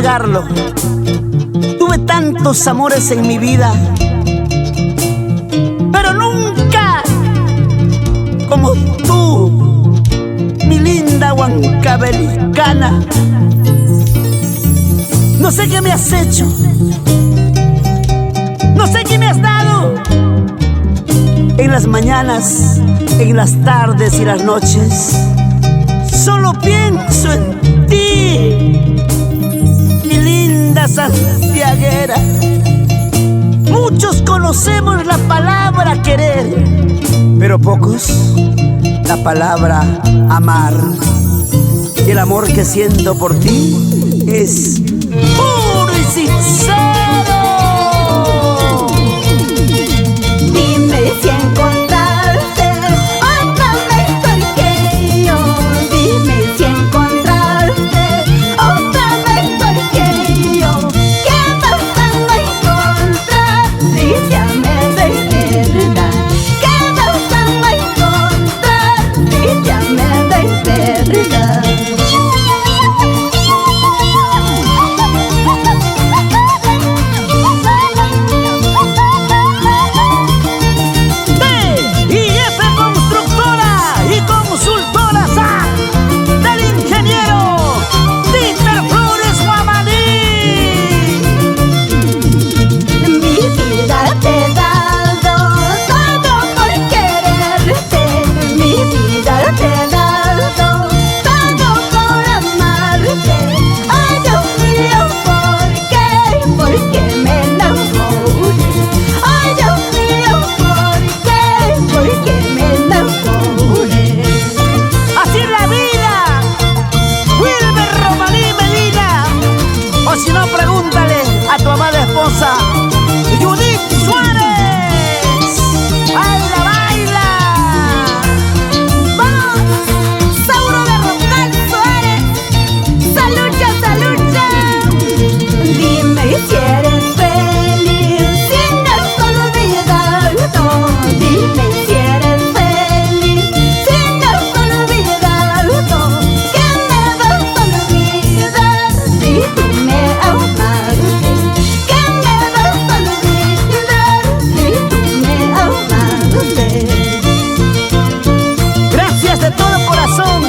negarlo. Tuve tantos amores en mi vida, pero nunca como tú, mi linda huancabelicana. No sé qué me has hecho, no sé qué me has dado. En las mañanas, en las tardes y las noches, solo pienso en ti, mi linda santiaguera. Muchos conocemos la palabra querer, pero pocos la palabra amar. Y el amor que siento por ti es puro y sincero. Dime si encontraste otra mejor que yo. Dime si encontraste otra mejor que yo. ¿Qué vas a encontrar? Dígame de verdad. ¿Qué vas a encontrar? Dígame de verdad. Judith Suárez, baila, baila. ¡Vamos! Sauro de Roncal Suárez, ¡salucha, salucha! Dime si eres feliz, si no has olvidado. Dime si eres feliz, si no has olvidado. ¿Qué me vas a olvidar si tú me amas? Gracias de todo corazón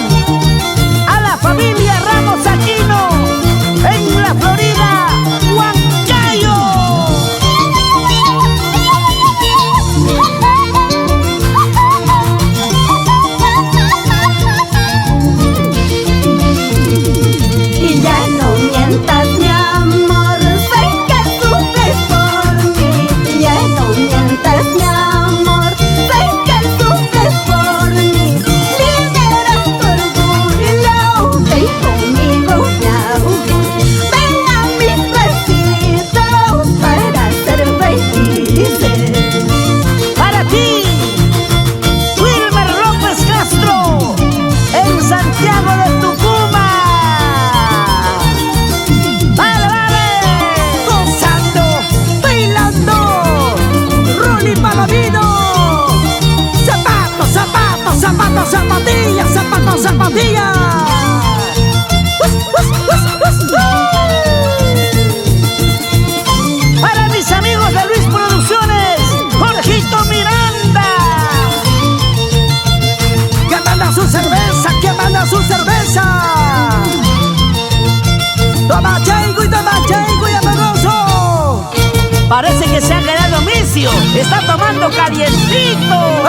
a la familia Ramos Aquino en la Florida, Huancayo. Y ya no mientas, mi amor, sé que sufres por mí. Ya no mientas, mi amor, sé que sufres por mí. Libera tu orgullo, ven conmigo, miau. Ven a mis besitos para ser felices. Para ti, Wilmer López Castro, en Santiago de Tucumán. ¡Vale, vale! Gozando, bailando, Ronnie Palomino. Zapatos, zapatos, zapatos, zapatillas, zapatos, zapatillas. Para mis amigos de Luis Producciones, Jorgito Miranda. Que manda su cerveza, que manda su cerveza. Toma chaigo y amoroso. Parece que se ha quedado misio, está tomando calientito.